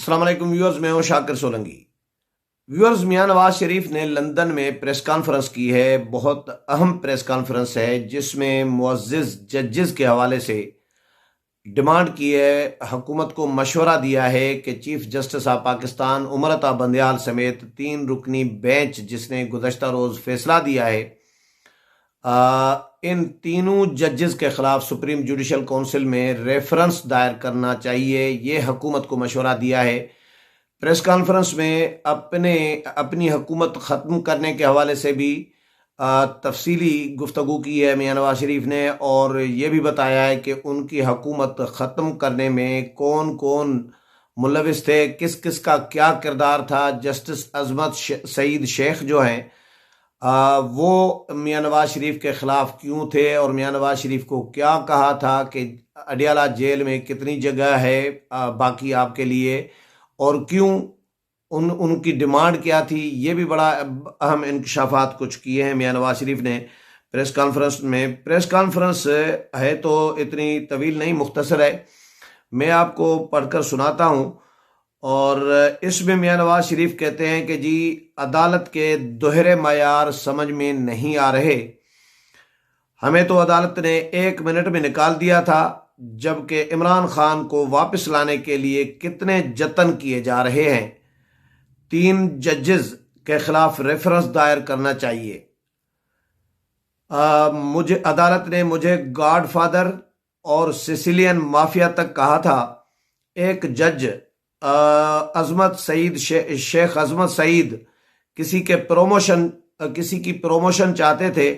अस्सलाम वालेकुम व्यूअर्स, मैं हूं शाकिर सोलंकी। व्यूअर्स, मियां नवाज शरीफ ने लंदन में प्रेस कॉन्फ्रेंस की है। बहुत अहम प्रेस कॉन्फ्रेंस है जिसमें मुअज़्ज़िज़ जजेस के हवाले से डिमांड की है, हुकूमत को मशवरा दिया है कि chief justice of Pakistan Umar Ata Bandial समेत 3 रुकनी बेंच जिसने गुज़श्ता रोज़ फैसला दिया है, इन तीनों जजेस के खिलाफ सुप्रीम जुडिशल काउंसिल में रेफरेंस दायर करना चाहिए। ये हुकूमत को मशवरा दिया है। प्रेस कॉन्फ्रेंस में अपनी हुकूमत ख़त्म करने के हवाले से भी तफसीली गुफ्तगू की है मियां नवाज शरीफ ने, और ये भी बताया है कि उनकी हुकूमत ख़त्म करने में कौन कौन मुलविस थे, किस किस का क्या किरदार था। जस्टिस अजमत सईद शेख जो हैं वो मियां नवाज शरीफ के ख़िलाफ़ क्यों थे, और मियां नवाज शरीफ को क्या कहा था कि अडियाला जेल में कितनी जगह है बाकी आपके लिए, और क्यों उनकी डिमांड क्या थी। ये भी बड़ा अहम इंकशाफात कुछ किए हैं मियां नवाज शरीफ ने प्रेस कॉन्फ्रेंस में। प्रेस कॉन्फ्रेंस है तो इतनी तवील नहीं, मुख्तसर है। मैं आपको पढ़कर सुनाता हूँ। और इसमें मियां नवाज शरीफ कहते हैं कि जी, अदालत के दोहरे मयार समझ में नहीं आ रहे। हमें तो अदालत ने 1 मिनट में निकाल दिया था, जबकि इमरान खान को वापस लाने के लिए कितने जतन किए जा रहे हैं। 3 जजेस के खिलाफ रेफरेंस दायर करना चाहिए। मुझे अदालत ने मुझे गॉडफादर और सिसिलियन माफिया तक कहा था। एक जज अजमत सईद शेख अजमत सईद किसी की प्रमोशन चाहते थे,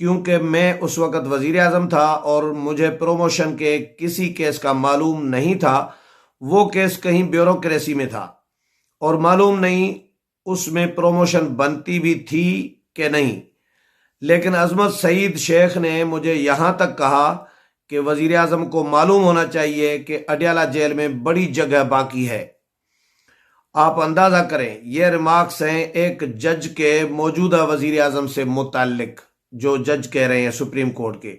क्योंकि मैं उस वक़्त वज़ीर आज़म था और मुझे प्रमोशन के किसी केस का मालूम नहीं था। वो केस कहीं ब्यूरोक्रेसी में था और मालूम नहीं उसमें प्रमोशन बनती भी थी कि नहीं। लेकिन अजमत सईद शेख ने मुझे यहाँ तक कहा कि वज़ीर आज़म को मालूम होना चाहिए कि अडियाला जेल में बड़ी जगह बाकी है। आप अंदाज़ा करें, ये रिमार्क्स हैं एक जज के मौजूदा वज़ीर आज़म से मुताल्लिक, जो जज कह रहे हैं सुप्रीम कोर्ट के।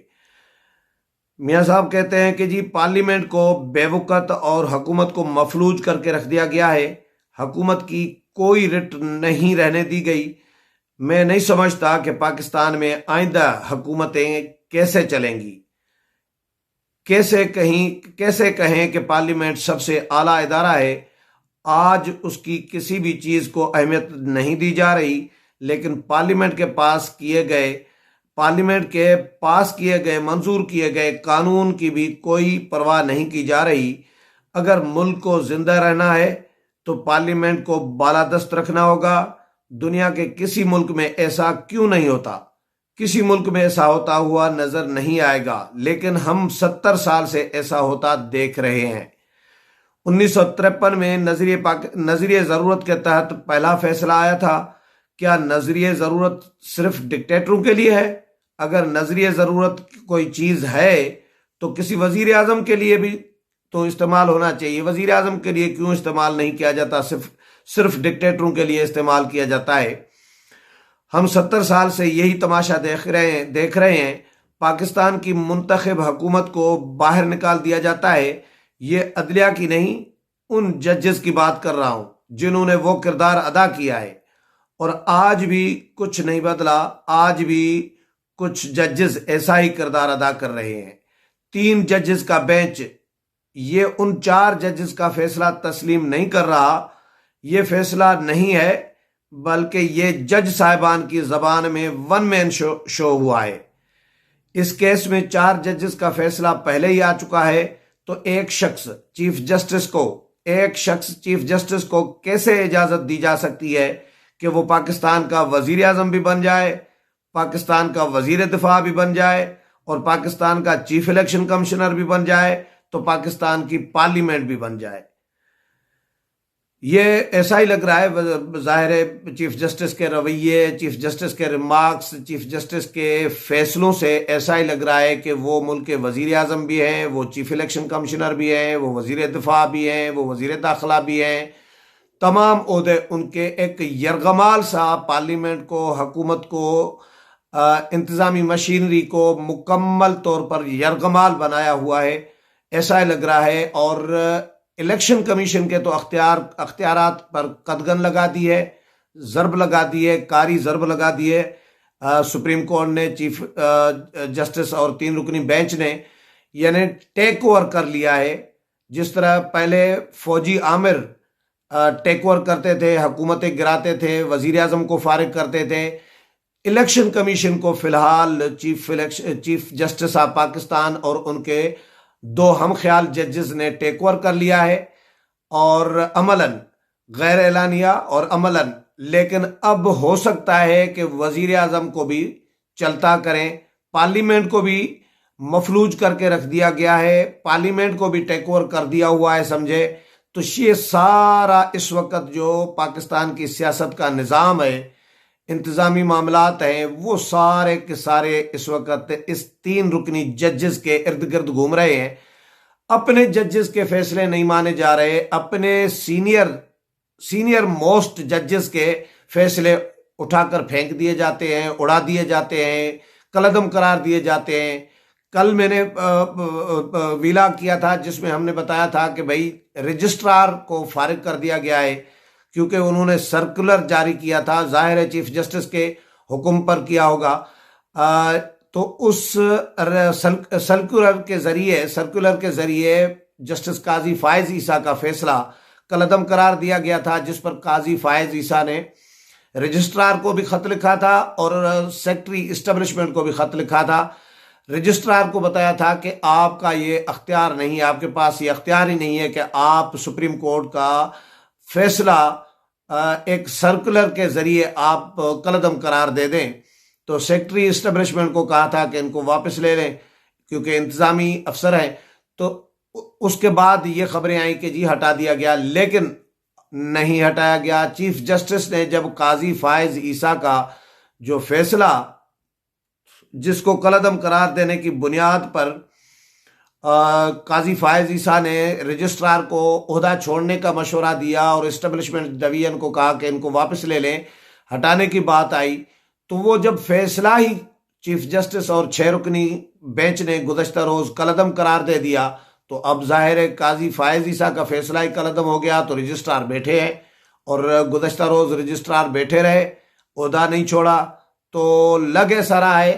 मियाँ साहब कहते हैं कि जी, पार्लियामेंट को बेवकत और हुकूमत को मफलूज करके रख दिया गया है। हुकूमत की कोई रिट नहीं रहने दी गई। मैं नहीं समझता कि पाकिस्तान में आइंदा हुकूमतें कैसे चलेंगी। कैसे कहें कि पार्लियामेंट सबसे आला इदारा है। आज उसकी किसी भी चीज़ को अहमियत नहीं दी जा रही, लेकिन पार्लियामेंट के पास किए गए मंजूर किए गए कानून की भी कोई परवाह नहीं की जा रही। अगर मुल्क को जिंदा रहना है तो पार्लियामेंट को बालादस्त रखना होगा। दुनिया के किसी मुल्क में ऐसा क्यों नहीं होता, किसी मुल्क में ऐसा होता हुआ नजर नहीं आएगा, लेकिन हम 70 साल से ऐसा होता देख रहे हैं। 1953 में नजरिए ज़रूरत के तहत पहला फैसला आया था। क्या नजरिए ज़रूरत सिर्फ डिक्टेटरों के लिए है? अगर नजरिए ज़रूरत कोई चीज़ है तो किसी वजीर आज़म के लिए भी तो इस्तेमाल होना चाहिए। वजीर आज़म के लिए क्यों इस्तेमाल नहीं किया जाता, सिर्फ डिक्टेटरों के लिए इस्तेमाल किया जाता है। हम 70 साल से यही तमाशा देख रहे हैं। पाकिस्तान की मुंतखब हुकूमत को बाहर निकाल दिया जाता है। ये अदलिया की नहीं, उन जजेस की बात कर रहा हूं जिन्होंने वो किरदार अदा किया है, और आज भी कुछ नहीं बदला। आज भी कुछ जजेस ऐसा ही किरदार अदा कर रहे हैं। 3 जजेस का बेंच ये उन 4 जजेस का फैसला तस्लीम नहीं कर रहा। ये फैसला नहीं है, बल्कि ये जज साहिबान की जबान में वन मैन शो हुआ है। इस केस में 4 जजेस का फैसला पहले ही आ चुका है, तो एक शख्स चीफ जस्टिस को कैसे इजाजत दी जा सकती है कि वो पाकिस्तान का वजीर आजम भी बन जाए, पाकिस्तान का वजीर दिफा भी बन जाए, और पाकिस्तान का चीफ इलेक्शन कमिश्नर भी बन जाए, तो पाकिस्तान की पार्लियामेंट भी बन जाए। ये ऐसा ही लग रहा है, जाहिर है चीफ जस्टिस के रवैये, चीफ जस्टिस के रिमार्क्स, चीफ जस्टिस के फैसलों से ऐसा ही लग रहा है कि वो मुल्क के वजीर आजम भी हैं, वो चीफ इलेक्शन कमिश्नर भी हैं, वो वजीर दिफा भी हैं, वो वजीर दाखिला भी हैं। तमाम ओहदे उनके एक यरगमाल सा पार्लियामेंट को, हुकूमत को, इंतज़ामी मशीनरी को मुकम्मल तौर पर यरगमाल बनाया हुआ है, ऐसा लग रहा है। और इलेक्शन कमीशन के तो अख्तियारात पर कदगन लगा दी है, जरब लगा दी है, कारी जरब लगा दी है। सुप्रीम कोर्ट ने, चीफ जस्टिस और 3 रुकनी बेंच ने यानी टेक ओवर कर लिया है। जिस तरह पहले फौजी आमिर टेक ओवर करते थे, हुकूमतें गिराते थे, वजीर आजम को फारिग करते थे, इलेक्शन कमीशन को फिलहाल चीफ जस्टिस ऑफ पाकिस्तान और उनके 2 हम ख्याल जजेस ने टेक ओवर कर लिया है, और अमलन गैर एलानिया और अमलन, लेकिन अब हो सकता है कि वजीर आजम को भी चलता करें। पार्लियामेंट को भी मफलूज करके रख दिया गया है, पार्लियामेंट को भी टेक ओवर कर दिया हुआ है, समझे। तो ये सारा इस वक्त जो पाकिस्तान की सियासत का निज़ाम है, इंतजामी मामलात हैं, वो सारे के सारे इस वक्त इस 3 रुकनी जजेस के इर्द गिर्द घूम रहे हैं। अपने जजेस के फैसले नहीं माने जा रहे, अपने सीनियर मोस्ट जजेस के फैसले उठाकर फेंक दिए जाते हैं, उड़ा दिए जाते हैं, कलअदम करार दिए जाते हैं। कल मैंने विला किया था जिसमें हमने बताया था कि भाई रजिस्ट्रार को फारिग कर दिया गया है क्योंकि उन्होंने सर्कुलर जारी किया था, जाहिर है चीफ जस्टिस के हुक्म पर किया होगा। तो उस सर्कुलर के जरिए जस्टिस काजी फायज ईसा का फैसला कलअदम करार दिया गया था, जिस पर काजी फायज ईसा ने रजिस्ट्रार को भी खत लिखा था और सेक्रेटरी इस्टेब्लिशमेंट को भी खत लिखा था। रजिस्ट्रार को बताया था कि आपका ये अख्तियार नहीं है, आपके पास ये अख्तियार ही नहीं है कि आप सुप्रीम कोर्ट का फैसला एक सर्कुलर के जरिए आप कलअदम करार दे दें। तो सेक्रेटरी इस्टेब्लिशमेंट को कहा था कि इनको वापस ले लें क्योंकि इंतजामी अफसर हैं। तो उसके बाद ये खबरें आई कि जी हटा दिया गया, लेकिन नहीं हटाया गया। चीफ जस्टिस ने जब काजी फायज ईसा का जो फैसला, जिसको कलअदम करार देने की बुनियाद पर काजी फायज ईसा ने रजिस्ट्रार को ओहदा छोड़ने का मशवरा दिया और इस्टेब्लिशमेंट डिवीजन को कहा कि इनको वापस ले लें, हटाने की बात आई, तो वो जब फैसला ही चीफ जस्टिस और 6 रुकनी बेंच ने गुज़श्ता रोज कलअदम करार दे दिया, तो अब जाहिर है काजी फायज ईसा का फैसला ही कलअदम हो गया। तो रजिस्ट्रार बैठे हैं और गुज़श्ता रोज रजिस्ट्रार बैठे रहे, ओहदा नहीं छोड़ा। तो लग ऐसा रहा है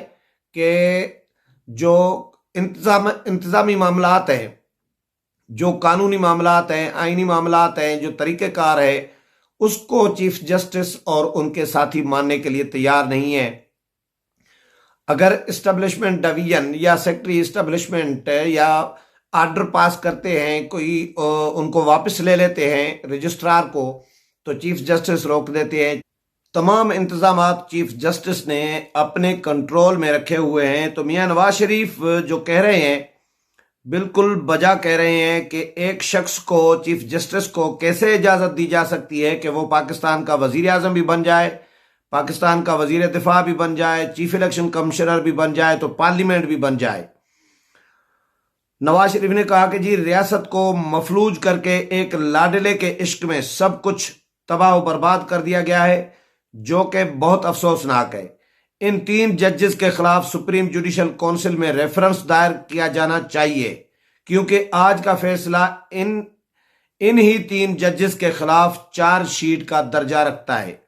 कि जो इंतजामी मामलात हैं, जो कानूनी मामलात हैं, आईनी मामलात हैं, जो तरीक़ेकार है, उसको चीफ जस्टिस और उनके साथी मानने के लिए तैयार नहीं है। अगर इस्टेब्लिशमेंट डिवीजन या सेक्रेटरी इस्टेब्लिशमेंट या आर्डर पास करते हैं, कोई उनको वापस ले लेते हैं रजिस्ट्रार को, तो चीफ जस्टिस रोक देते हैं। तमाम इंतजामात चीफ जस्टिस ने अपने कंट्रोल में रखे हुए हैं। तो मियां नवाज शरीफ जो कह रहे हैं बिल्कुल बजा कह रहे हैं कि एक शख्स को, चीफ जस्टिस को कैसे इजाज़त दी जा सकती है कि वो पाकिस्तान का वजीर आजम भी बन जाए, पाकिस्तान का वजीर दिफा भी बन जाए, चीफ इलेक्शन कमिश्नर भी बन जाए, तो पार्लियामेंट भी बन जाए। नवाज शरीफ ने कहा कि जी रियासत को मफलूज करके एक लाडले के इश्क में सब कुछ तबाह व बर्बाद कर दिया गया है, जो कि बहुत अफसोसनाक है। इन 3 जजेस के खिलाफ सुप्रीम जुडिशल काउंसिल में रेफरेंस दायर किया जाना चाहिए क्योंकि आज का फैसला इन ही 3 जजेस के खिलाफ चार्जशीट का दर्जा रखता है।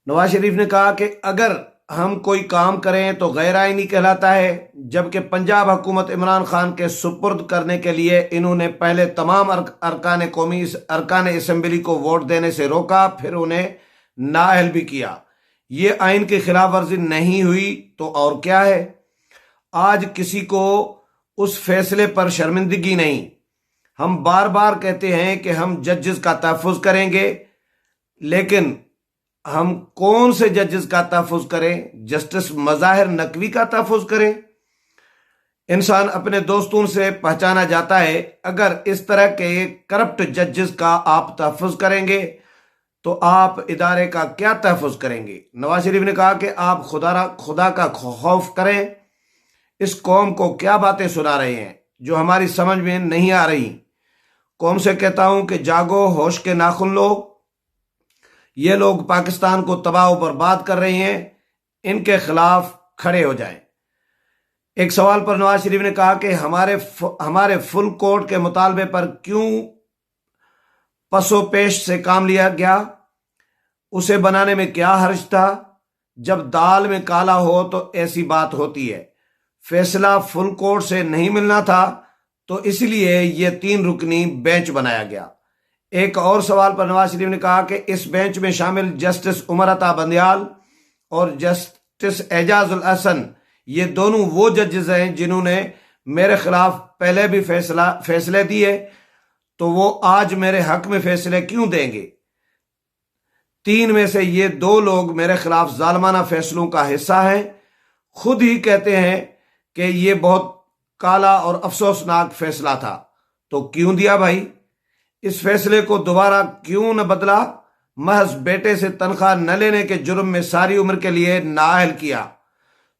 नवाज शरीफ ने कहा कि अगर हम कोई काम करें तो गैर आईनी कहलाता है, जबकि पंजाब हुकूमत इमरान खान के सुपुर्द करने के लिए इन्होंने पहले तमाम अरकान असम्बली को वोट देने से रोका, फिर उन्हें नाअहल भी किया। ये आइन की खिलाफ वर्जी नहीं हुई तो और क्या है। आज किसी को उस फैसले पर शर्मिंदगी नहीं। हम बार बार कहते हैं कि हम जजेस का तहफ़्फ़ुज़ करेंगे, लेकिन हम कौन से जजेस का तहफ़्फ़ुज़ करें? जस्टिस मज़ाहिर नकवी का तहफ़्फ़ुज़ करें? इंसान अपने दोस्तों से पहचाना जाता है। अगर इस तरह के करप्ट जजेस का आप तहफ़्फ़ुज़ करेंगे तो आप इदारे का क्या तहफ़्फ़ुज़ करेंगे? नवाज शरीफ ने कहा कि आप खुदा का खौफ करें। इस कौम को क्या बातें सुना रहे हैं जो हमारी समझ में नहीं आ रही। कौम से कहता हूं कि जागो, होश के नाखुन लो। ये लोग पाकिस्तान को तबाह और बर्बाद कर रहे हैं, इनके खिलाफ खड़े हो जाएं। एक सवाल पर नवाज शरीफ ने कहा कि हमारे फुल कोर्ट के मुतालबे पर क्यों पसोपेश से काम लिया गया, उसे बनाने में क्या हर्ज था। जब दाल में काला हो तो ऐसी बात होती है। फैसला फुल कोर्ट से नहीं मिलना था तो इसलिए यह 3 रुकनी बेंच बनाया गया। एक और सवाल पर नवाज शरीफ ने कहा कि इस बेंच में शामिल जस्टिस उमर अता बंदयाल और जस्टिस एजाजुल अहसन, ये दोनों वो जजेस हैं जिन्होंने मेरे खिलाफ पहले भी फैसले दिए, तो वो आज मेरे हक में फैसले क्यों देंगे। 3 में से ये 2 लोग मेरे खिलाफ जालमाना फैसलों का हिस्सा हैं। खुद ही कहते हैं कि ये बहुत काला और अफसोसनाक फैसला था, तो क्यों दिया भाई। इस फैसले को दोबारा क्यों न बदला। महज बेटे से तनख्वाह न लेने के जुर्म में सारी उम्र के लिए नाअहल किया।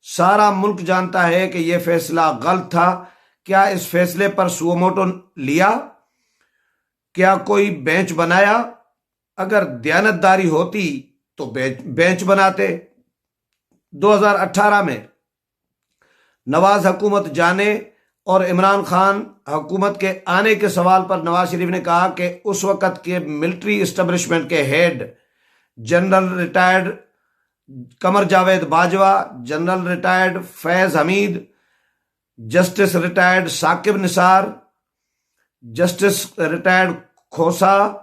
सारा मुल्क जानता है कि यह फैसला गलत था। क्या इस फैसले पर सुओमोटो लिया? क्या कोई बेंच बनाया? अगर दयानतदारी होती तो बेंच बनाते। 2018 में नवाज हुकूमत जाने और इमरान खान हुकूमत के आने के सवाल पर नवाज शरीफ ने कहा कि उस वक़्त के मिलिट्री इस्टेब्लिशमेंट के head general retired Qamar Javed Bajwa, general retired Faiz Hameed, justice retired Saqib Nisar, justice retired Khosa,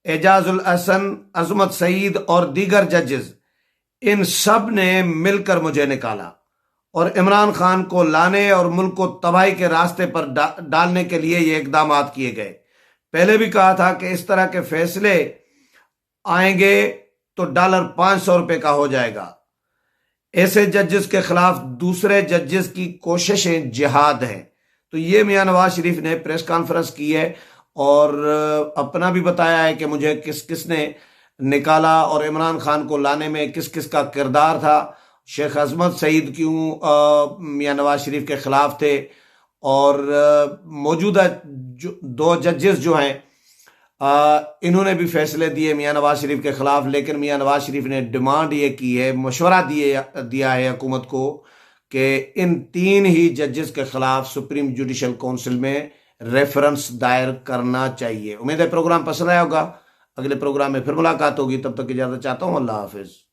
Ijazul Ahsan, Azmat Saeed और दीगर जजेस, इन सब ने मिलकर मुझे निकाला और इमरान खान को लाने और मुल्क को तबाही के रास्ते पर डालने के लिए ये इकदाम किए गए। पहले भी कहा था कि इस तरह के फैसले आएंगे तो $500 का हो जाएगा। ऐसे जजेस के खिलाफ दूसरे जजेस की कोशिशें जिहाद हैं। तो ये मियां नवाज शरीफ ने प्रेस कॉन्फ्रेंस की है और अपना भी बताया है कि मुझे किस किस ने निकाला और इमरान खान को लाने में किस किस का किरदार था। शेख अजमत सईद क्यों मियां नवाज शरीफ के खिलाफ थे और मौजूदा 2 जजेस जो हैं इन्होंने भी फैसले दिए मियां नवाज शरीफ के खिलाफ। लेकिन मियां नवाज शरीफ ने डिमांड ये की है, मशवरा दिया है हुकूमत को कि इन 3 ही जजेस के खिलाफ सुप्रीम जुडिशल काउंसिल में रेफरेंस दायर करना चाहिए। उम्मीद है प्रोग्राम पसंद आया होगा। अगले प्रोग्राम में फिर मुलाकात होगी, तब तक इजाजत चाहता हूँ। अल्लाह हाफिज।